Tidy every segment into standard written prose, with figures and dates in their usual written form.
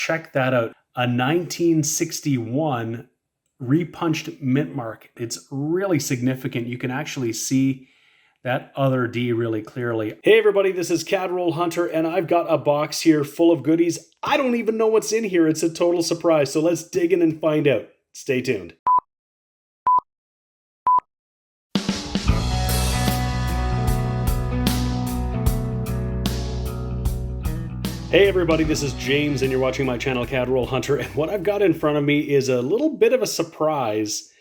check that out. A 1961 repunched mint mark. It's really significant. You can actually see that other D really clearly. Hey everybody, this is Cadroll Hunter, and I've got a box here full of goodies. I don't even know what's in here. It's a total surprise. So let's dig in and find out. Stay tuned. Hey everybody, this is James and you're watching my channel Cadroll Hunter, and what I've got in front of me is a little bit of a surprise.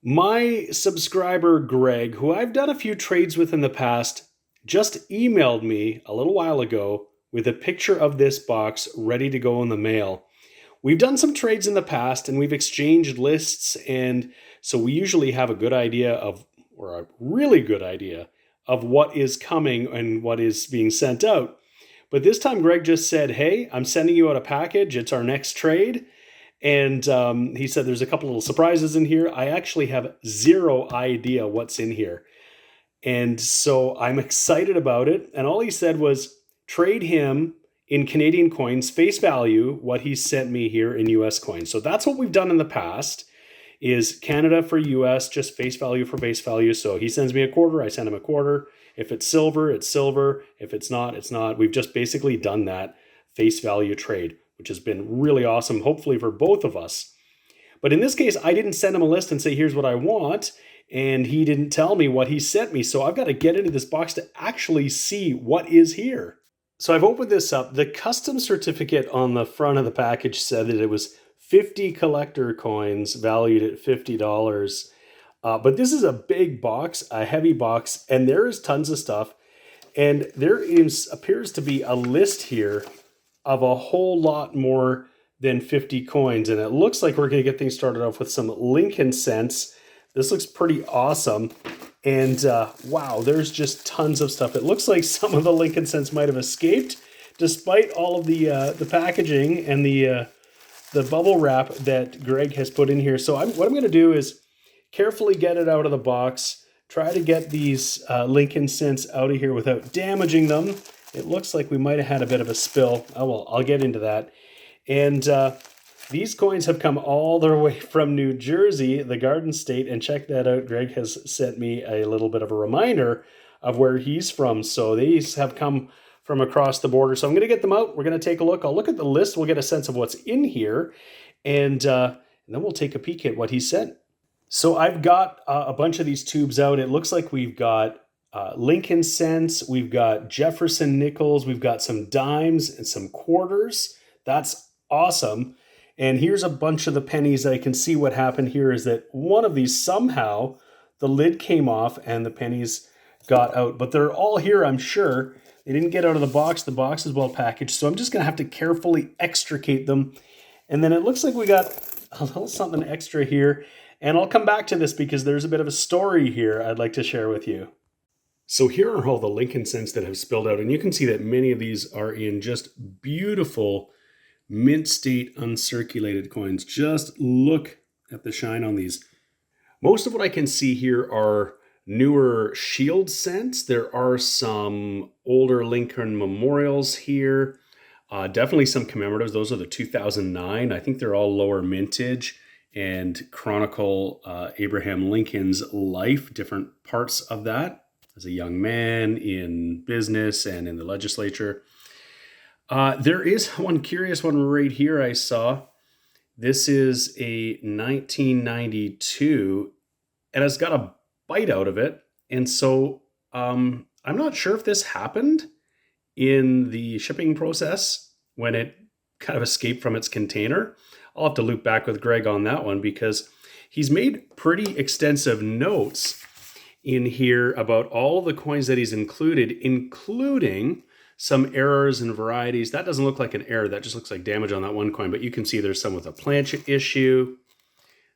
My subscriber Greg, who I've done a few trades with in the past, just emailed me a little while ago with a picture of this box ready to go in the mail. We've done some trades in the past and we've exchanged lists, and so we usually have a good idea of, or a really good idea of what is coming and what is being sent out. But this time Greg just said, hey, I'm sending you out a package. It's our next trade. And he said there's a couple little surprises in here. I actually have zero idea what's in here. And so I'm excited about it. And all he said was trade him in Canadian coins, face value, what he sent me here in US coins. So that's what we've done in the past, is Canada for US, just face value for face value. So he sends me a quarter, I send him a quarter. If it's silver, it's silver. If it's not, it's not. We've just basically done that face value trade, which has been really awesome, hopefully for both of us. But in this case, I didn't send him a list and say, here's what I want. And he didn't tell me what he sent me. So I've got to get into this box to actually see what is here. So I've opened this up. The custom certificate on the front of the package said that it was 50 collector coins valued at $50. But this is a big box, a heavy box, and there is tons of stuff. And there appears to be a list here of a whole lot more than 50 coins. And it looks like we're going to get things started off with some Lincoln cents. This looks pretty awesome. And wow, there's just tons of stuff. It looks like some of the Lincoln cents might have escaped, despite all of the packaging and the bubble wrap that Greg has put in here. So what I'm going to do is carefully get it out of the box, try to get these Lincoln cents out of here without damaging them. It looks like we might have had a bit of a spill. Oh, well, I'll get into that. And these coins have come all the way from New Jersey, the Garden State, and check that out. Greg has sent me a little bit of a reminder of where he's from. So these have come from across the border. So I'm going to get them out. We're going to take a look. I'll look at the list. We'll get a sense of what's in here. And then we'll take a peek at what he sent. So I've got a bunch of these tubes out. It looks like we've got Lincoln cents, we've got Jefferson nickels, we've got some dimes and some quarters. That's awesome. And here's a bunch of the pennies. I can see what happened here is that one of these, somehow the lid came off and the pennies got out. But they're all here, I'm sure. They didn't get out of the box. The box is well packaged. So I'm just going to have to carefully extricate them. And then it looks like we got a little something extra here. And I'll come back to this because there's a bit of a story here I'd like to share with you. So here are all the Lincoln cents that have spilled out. And you can see that many of these are in just beautiful mint state uncirculated coins. Just look at the shine on these. Most of what I can see here are newer Shield cents. There are some older Lincoln memorials here. Definitely some commemoratives. Those are the 2009. I think they're all lower mintage and chronicle Abraham Lincoln's life, different parts of that as a young man in business and in the legislature. There is one curious one right here I saw. This is a 1992, and it's got a bite out of it. And so I'm not sure if this happened in the shipping process when it kind of escaped from its container. I'll have to loop back with Greg on that one because he's made pretty extensive notes in here about all the coins that he's included, including some errors and varieties. That doesn't look like an error. That just looks like damage on that one coin. But you can see there's some with a planchet issue,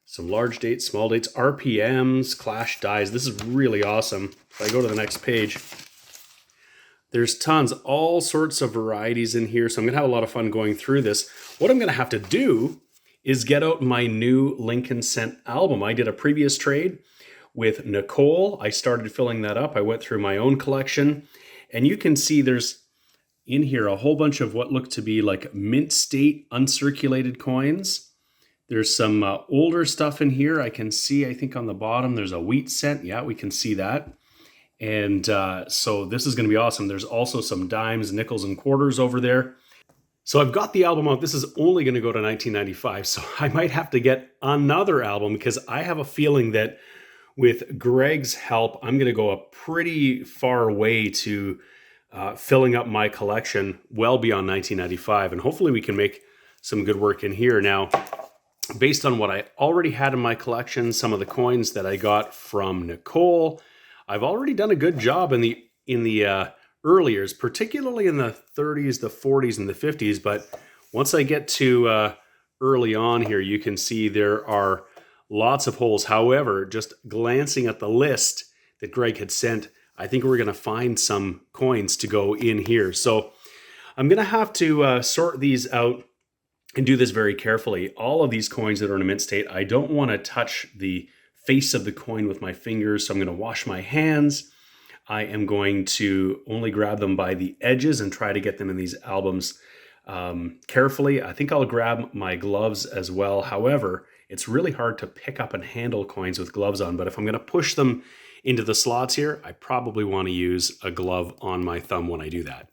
some large dates, small dates, RPMs, clash dies. This is really awesome. If I go to the next page, there's tons, all sorts of varieties in here. So I'm going to have a lot of fun going through this. What I'm going to have to do is get out my new Lincoln cent album. I did a previous trade with Nicole. I started filling that up. I went through my own collection, and you can see there's in here a whole bunch of what look to be like mint state uncirculated coins. There's some older stuff in here. I can see, I think on the bottom, there's a wheat cent. Yeah, we can see that. And so this is going to be awesome. There's also some dimes, nickels, and quarters over there. So I've got the album out. This is only going to go to 1995. So I might have to get another album because I have a feeling that with Greg's help, I'm going to go a pretty far way to filling up my collection well beyond 1995. And hopefully we can make some good work in here. Now, based on what I already had in my collection, some of the coins that I got from Nicole, I've already done a good job in the early years, particularly in the 30s, the 40s, and the 50s. But once I get to early on here, you can see there are lots of holes. However, just glancing at the list that Greg had sent, I think we're going to find some coins to go in here. So I'm going to have to sort these out and do this very carefully. All of these coins that are in a mint state, I don't want to touch the face of the coin with my fingers, so I'm going to wash my hands. I am going to only grab them by the edges and try to get them in these albums carefully. I think I'll grab my gloves as well. However, it's really hard to pick up and handle coins with gloves on, but if I'm going to push them into the slots here, I probably want to use a glove on my thumb when I do that.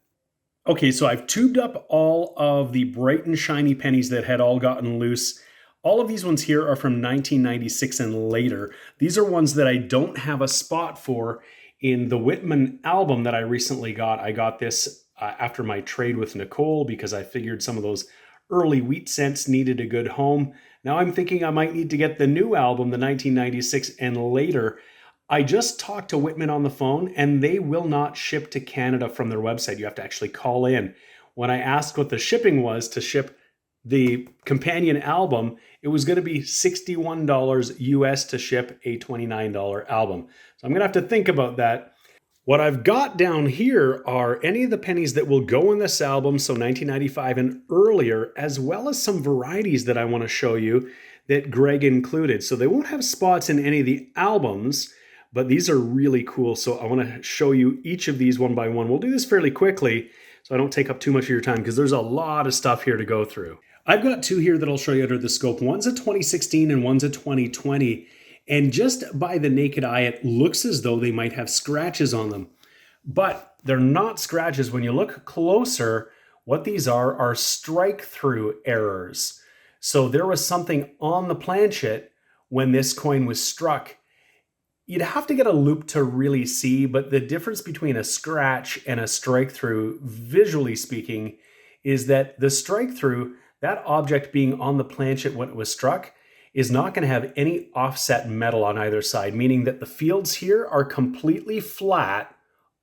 Okay, so I've tubed up all of the bright and shiny pennies that had all gotten loose. All of these ones here are from 1996 and later. These are ones that I don't have a spot for in the Whitman album that I recently got. I got this after my trade with Nicole because I figured some of those early wheat cents needed a good home. Now I'm thinking I might need to get the new album, the 1996 and later. I just talked to Whitman on the phone and they will not ship to Canada from their website. You have to actually call in. When I asked what the shipping was to ship the companion album, it was going to be $61 US to ship a $29 album. So I'm going to have to think about that. What I've got down here are any of the pennies that will go in this album, so 1995 and earlier, as well as some varieties that I want to show you that Greg included. So they won't have spots in any of the albums, but these are really cool. So I want to show you each of these one by one. We'll do this fairly quickly so I don't take up too much of your time because there's a lot of stuff here to go through. I've got two here that I'll show you under the scope. One's a 2016 and one's a 2020. And just by the naked eye, it looks as though they might have scratches on them. But they're not scratches. When you look closer, what these are strike-through errors. So there was something on the planchet when this coin was struck. You'd have to get a loop to really see, but the difference between a scratch and a strike-through, visually speaking, is that the strike-through, that object being on the planchet when it was struck, is not going to have any offset metal on either side, meaning that the fields here are completely flat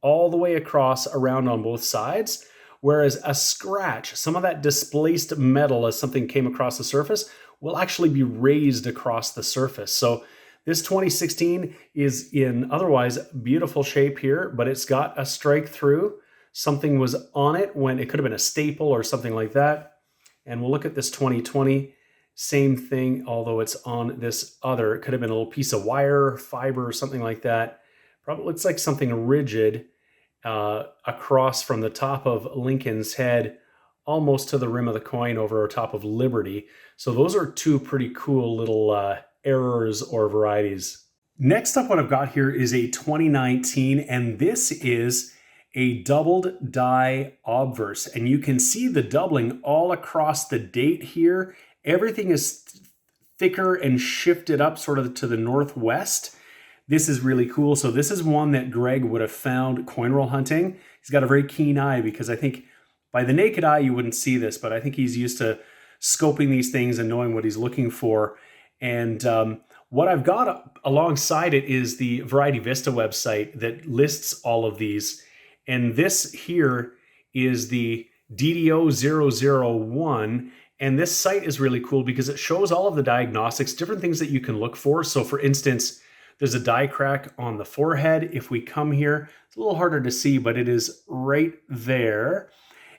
all the way across around on both sides, whereas a scratch, some of that displaced metal as something came across the surface, will actually be raised across the surface. So this 2016 is in otherwise beautiful shape here, but it's got a strike through. Something was on it when it could have been a staple or something like that. And we'll look at this 2020. Same thing, although it's on this other. It could have been a little piece of wire, fiber, or something like that. Probably looks like something rigid across from the top of Lincoln's head, almost to the rim of the coin over top of Liberty. So those are two pretty cool little errors or varieties. Next up, what I've got here is a 2019, and this is a doubled die obverse. And you can see the doubling all across the date here. Everything is thicker and shifted up sort of to the northwest. This is really cool. So this is one that Greg would have found coin roll hunting. He's got a very keen eye because I think by the naked eye you wouldn't see this, but I think he's used to scoping these things and knowing what he's looking for. And what I've got alongside it is the Variety Vista website that lists all of these. And this here is the DDO001. And this site is really cool because it shows all of the diagnostics, different things that you can look for. So for instance, there's a die crack on the forehead. If we come here, it's a little harder to see, but it is right there.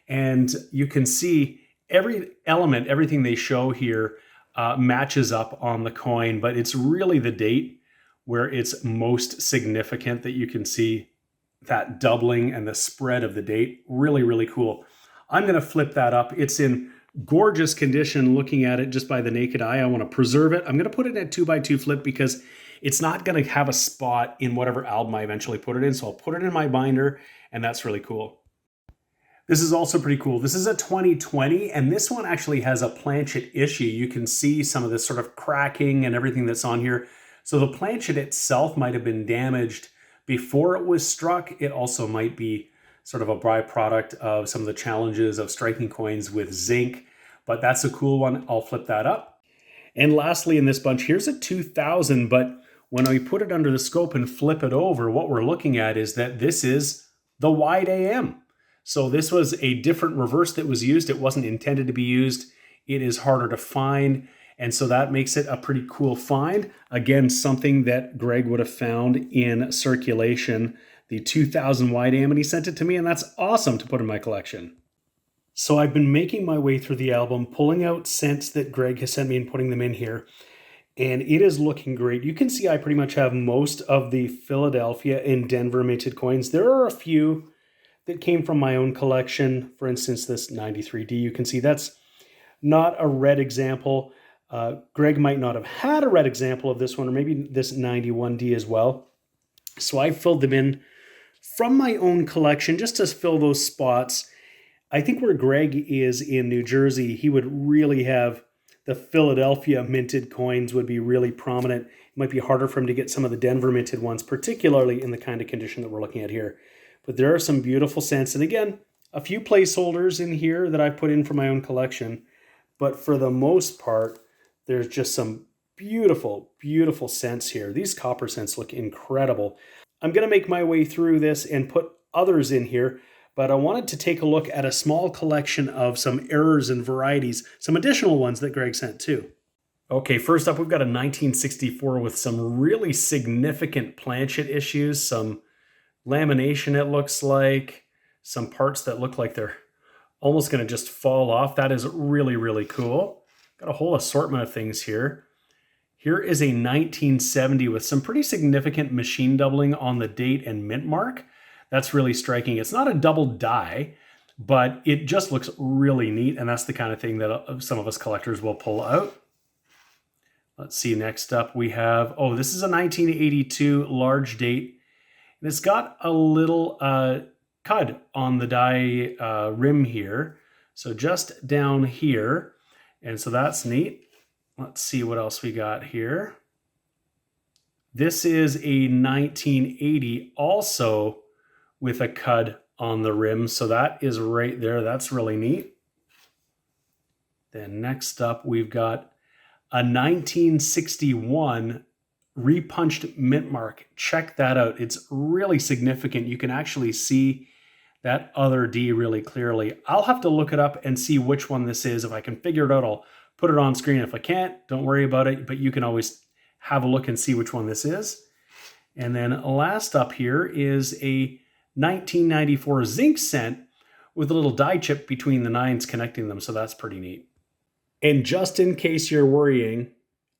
And you can see every element, everything they show here matches up on the coin, but it's really the date where it's most significant that you can see that doubling and the spread of the date. Really, really cool. I'm going to flip that up. It's in gorgeous condition looking at it just by the naked eye. I want to preserve it. I'm going to put it in a 2x2 flip because it's not going to have a spot in whatever album I eventually put it in. So I'll put it in my binder, and that's really cool. This is also pretty cool. This is a 2020, and this one actually has a planchet issue. You can see some of this sort of cracking and everything that's on here. So the planchet itself might have been damaged before it was struck. It also might be sort of a byproduct of some of the challenges of striking coins with zinc, but that's a cool one. I'll flip that up. And lastly in this bunch, here's a 2000, but when we put it under the scope and flip it over, what we're looking at is that this is the wide AM. So this was a different reverse that was used. It wasn't intended to be used. It is harder to find. And so that makes it a pretty cool find. Again, something that Greg would have found in circulation, the 2000 wide AM, and he sent it to me, and that's awesome to put in my collection. So I've been making my way through the album, pulling out scents that Greg has sent me and putting them in here. And it is looking great. You can see I pretty much have most of the Philadelphia and Denver minted coins. There are a few that came from my own collection. For instance, this 93D, you can see that's not a red example. Greg might not have had a red example of this one, or maybe this 91D as well. So I filled them in from my own collection just to fill those spots. I think where Greg is in New Jersey, he would really have the Philadelphia minted coins would be really prominent. It might be harder for him to get some of the Denver minted ones, particularly in the kind of condition that we're looking at here. But there are some beautiful scents. And again, a few placeholders in here that I've put in for my own collection. But for the most part, there's just some beautiful, beautiful scents here. These copper scents look incredible. I'm going to make my way through this and put others in here, but I wanted to take a look at a small collection of some errors and varieties, some additional ones that Greg sent too. Okay, first up, we've got a 1964 with some really significant planchet issues, some lamination it looks like, some parts that look like they're almost going to just fall off. That is really, really cool. Got a whole assortment of things here. Here is a 1970 with some pretty significant machine doubling on the date and mint mark. That's really striking. It's not a double die, but it just looks really neat, and that's the kind of thing that some of us collectors will pull out. Let's see, next up we have, oh, this is a 1982 large date. And it's got a little cud on the die rim here. So just down here. And so that's neat. Let's see what else we got here. This is a 1980 also with a cud on the rim. So that is right there. That's really neat. Then next up, we've got a 1961 repunched mint mark. Check that out. It's really significant. You can actually see that other D really clearly. I'll have to look it up and see which one this is. If I can figure it out, I'll put it on screen. If I can't, don't worry about it, but you can always have a look and see which one this is. And then last up here is a 1994 zinc cent with a little die chip between the nines connecting them. So that's pretty neat. And just in case you're worrying,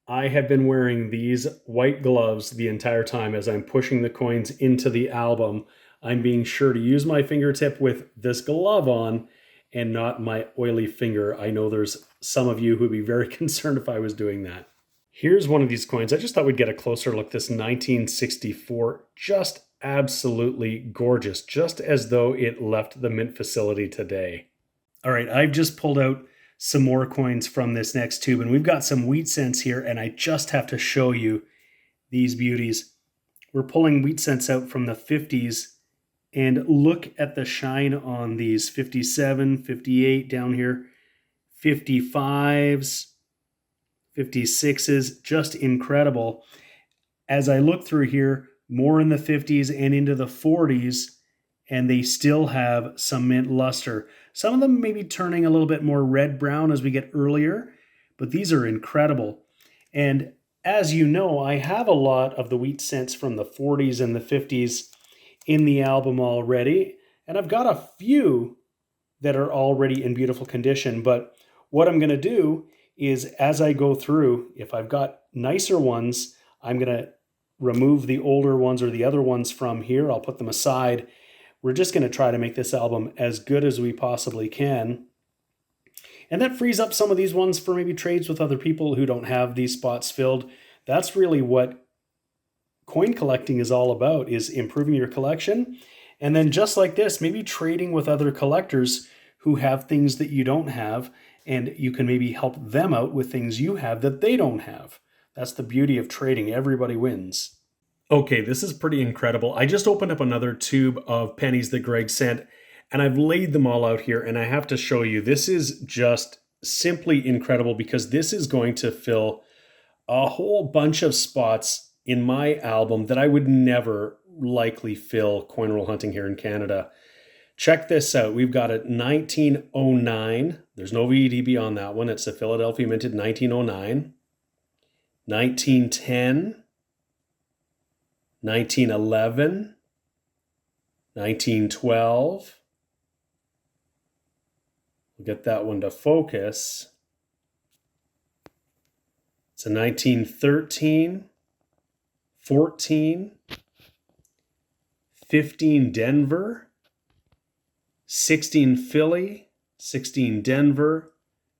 I have been wearing these white gloves the entire time as I'm pushing the coins into the album. I'm being sure to use my fingertip with this glove on and not my oily finger. I know there's some of you who would be very concerned if I was doing that. Here's one of these coins. I just thought we'd get a closer look. This 1964, just absolutely gorgeous, just as though it left the mint facility today. All right, I've just pulled out some more coins from this next tube, and we've got some wheat cents here, and I just have to show you these beauties. We're pulling wheat cents out from the 50s, and look at the shine on these 57, 58 down here, 55s, 56s, just incredible. As I look through here, more in the 50s and into the 40s, and they still have some mint luster. Some of them may be turning a little bit more red-brown as we get earlier, but these are incredible. And as you know, I have a lot of the wheat cents from the 40s and the 50s in the album already, and I've got a few that are already in beautiful condition. But what I'm going to do is, as I go through, if I've got nicer ones, I'm going to remove the older ones or the other ones from here. I'll put them aside. We're just going to try to make this album as good as we possibly can. And that frees up some of these ones for maybe trades with other people who don't have these spots filled. That's really what coin collecting is all about, is improving your collection. And then just like this, maybe trading with other collectors who have things that you don't have, and you can maybe help them out with things you have that they don't have. That's the beauty of trading. Everybody wins. Okay, this is pretty incredible. I just opened up another tube of pennies that Greg sent, and I've laid them all out here, and I have to show you. This is just simply incredible because this is going to fill a whole bunch of spots in my album that I would never likely fill coin roll hunting here in Canada. Check this out. We've got a 1909. There's no VDB on that one. It's a Philadelphia minted 1909. 1910. 1911. 1912. We'll get that one to focus. It's a 1913. 14. 15 Denver. 16 Philly, 16 Denver,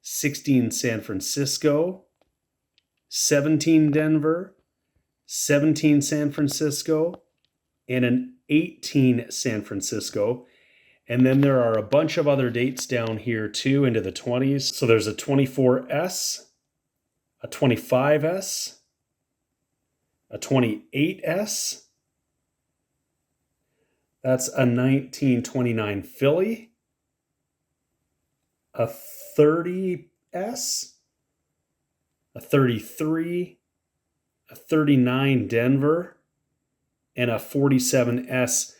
16 San Francisco, 17 Denver, 17 San Francisco, and an 18 San Francisco. And then there are a bunch of other dates down here too into the 20s. So there's a 24S, a 25S, a 28S, that's a 1929 Philly, a 30S, a 33, a 39 Denver, and a 47S.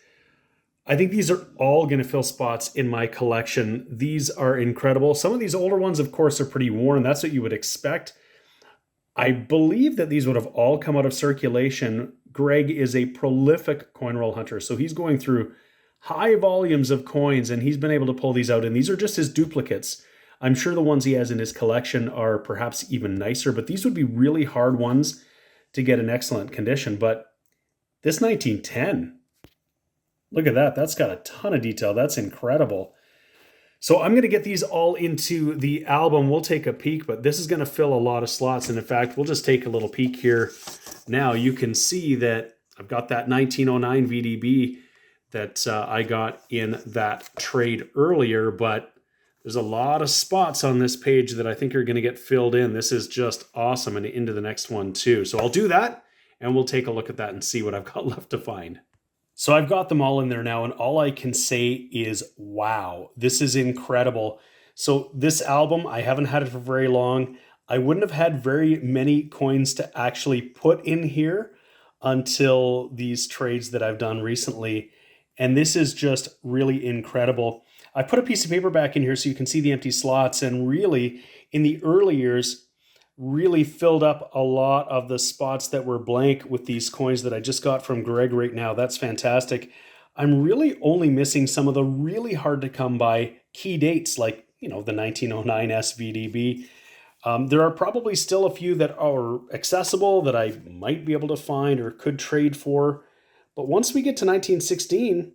I think these are all going to fill spots in my collection. These are incredible. Some of these older ones, of course, are pretty worn. That's what you would expect. I believe that these would have all come out of circulation. Greg is a prolific coin roll hunter, so he's going through high volumes of coins, and he's been able to pull these out, and these are just his duplicates. I'm sure the ones he has in his collection are perhaps even nicer, but these would be really hard ones to get in excellent condition. But this 1910, look at that. That's got a ton of detail. That's incredible. So I'm going to get these all into the album. We'll take a peek, but this is going to fill a lot of slots. And in fact, we'll just take a little peek here. Now you can see that I've got that 1909 VDB that I got in that trade earlier, but there's a lot of spots on this page that I think are going to get filled in. This is just awesome, and into the next one too. So I'll do that, and we'll take a look at that and see what I've got left to find. So I've got them all in there now, and all I can say is, wow, this is incredible. So this album, I haven't had it for very long. I wouldn't have had very many coins to actually put in here until these trades that I've done recently. And this is just really incredible. I put a piece of paper back in here so you can see the empty slots, and really, in the early years, really filled up a lot of the spots that were blank with these coins that I just got from Greg right now. That's fantastic. I'm really only missing some of the really hard to come by key dates, like, the 1909 SVDB. There are probably still a few that are accessible that I might be able to find or could trade for. But once we get to 1916,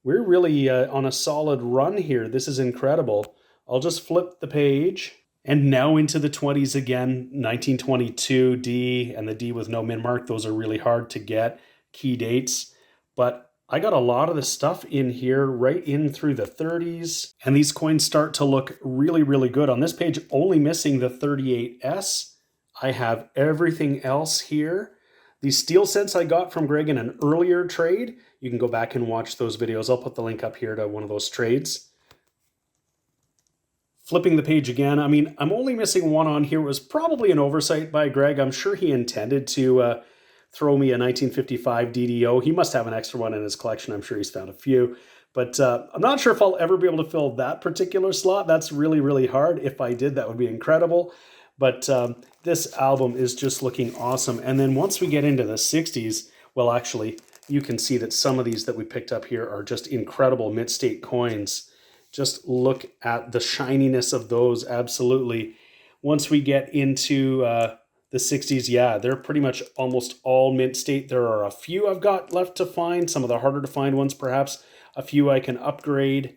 we're really on a solid run here. This is incredible. I'll just flip the page. And now into the 20s again, 1922 D and the D with no min mark. Those are really hard to get, key dates. But I got a lot of the stuff in here right in through the 30s. And these coins start to look really, really good. On this page, only missing the 38S. I have everything else here. These steel cents I got from Greg in an earlier trade. You can go back and watch those videos. I'll put the link up here to one of those trades. Flipping the page again, I'm only missing one on here. It was probably an oversight by Greg. I'm sure he intended to throw me a 1955 DDO. He must have an extra one in his collection. I'm sure he's found a few. But I'm not sure if I'll ever be able to fill that particular slot. That's really, really hard. If I did, that would be incredible. But this album is just looking awesome. And then once we get into the 60s, well, actually, you can see that some of these that we picked up here are just incredible mid-state coins. Just look at the shininess of those, absolutely. Once we get into the 60s, yeah, they're pretty much almost all mint state. There are a few I've got left to find, some of the harder to find ones perhaps. a few I can upgrade.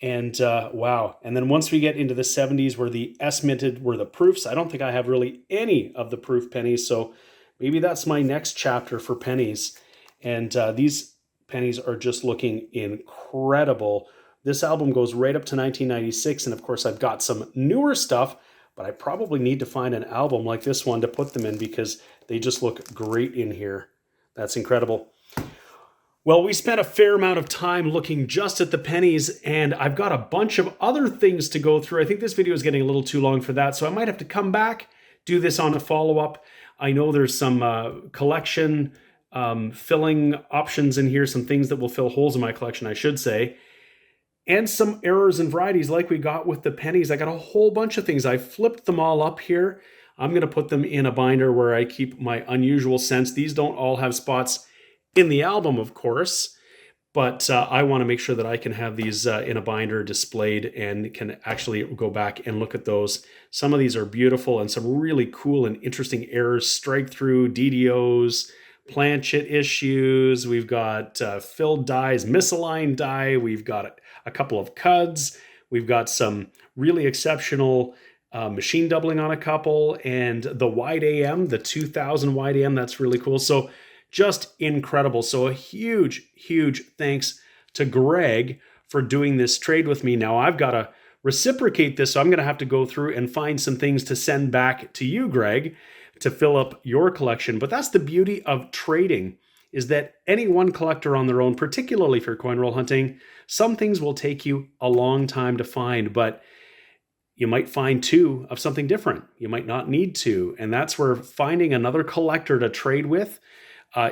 And wow. And then once we get into the 70s where the S-minted were the proofs, I don't think I have really any of the proof pennies. So maybe that's my next chapter for pennies. And these pennies are just looking incredible. This album goes right up to 1996. And of course, I've got some newer stuff, but I probably need to find an album like this one to put them in because they just look great in here. That's incredible. Well, we spent a fair amount of time looking just at the pennies, and I've got a bunch of other things to go through. I think this video is getting a little too long for that, so I might have to come back, do this on a follow-up. I know there's some collection filling options in here, some things that will fill holes in my collection, I should say, and some errors and varieties like we got with the pennies. I got a whole bunch of things. I flipped them all up here. I'm going to put them in a binder where I keep my unusual scents. These don't all have spots in the album, of course, but I want to make sure that I can have these in a binder displayed and can actually go back and look at those. Some of these are beautiful and some really cool and interesting errors, strike through, DDOs, planchet issues. We've got filled dies, misaligned die. We've got a couple of cuds. We've got some really exceptional machine doubling on a couple, and the wide AM, the 2000 wide AM, that's really cool. So just incredible. So a huge, huge thanks to Greg for doing this trade with me. Now I've got to reciprocate this, so I'm going to have to go through and find some things to send back to you, Greg, to fill up your collection. But that's the beauty of trading, is that any one collector on their own, particularly for coin roll hunting, some things will take you a long time to find, but you might find two of something different. You might not need two. And that's where finding another collector to trade with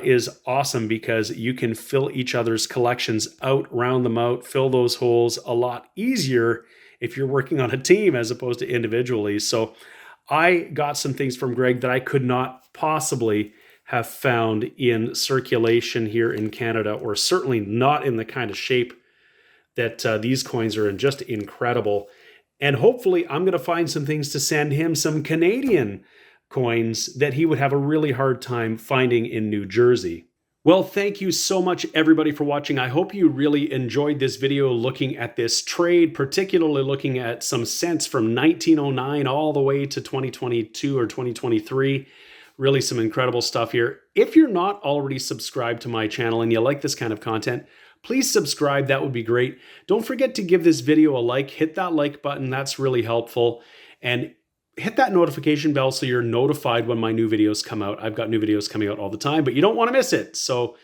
is awesome, because you can fill each other's collections out, round them out, fill those holes a lot easier if you're working on a team as opposed to individually. So I got some things from Greg that I could not possibly have found in circulation here in Canada, or certainly not in the kind of shape that these coins are in. Just incredible. And hopefully I'm going to find some things to send him, some Canadian coins that he would have a really hard time finding in New Jersey. Well, thank you so much, everybody, for watching. I hope you really enjoyed this video looking at this trade, particularly looking at some cents from 1909 all the way to 2022 or 2023. Really some incredible stuff here. If you're not already subscribed to my channel and you like this kind of content, please subscribe. That would be great. Don't forget to give this video a like. Hit that like button. That's really helpful. And hit that notification bell so you're notified when my new videos come out. I've got new videos coming out all the time, but you don't want to miss it. So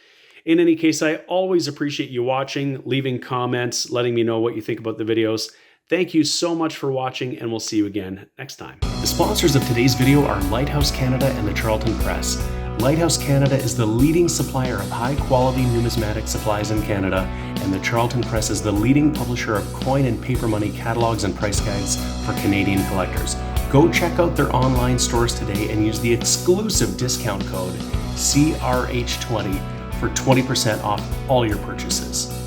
in any case, I always appreciate you watching, leaving comments, letting me know what you think about the videos. Thank you so much for watching, and we'll see you again next time. The sponsors of today's video are Lighthouse Canada and the Charlton Press. Lighthouse Canada is the leading supplier of high-quality numismatic supplies in Canada, and the Charlton Press is the leading publisher of coin and paper money catalogs and price guides for Canadian collectors. Go check out their online stores today and use the exclusive discount code CRH20 for 20% off all your purchases.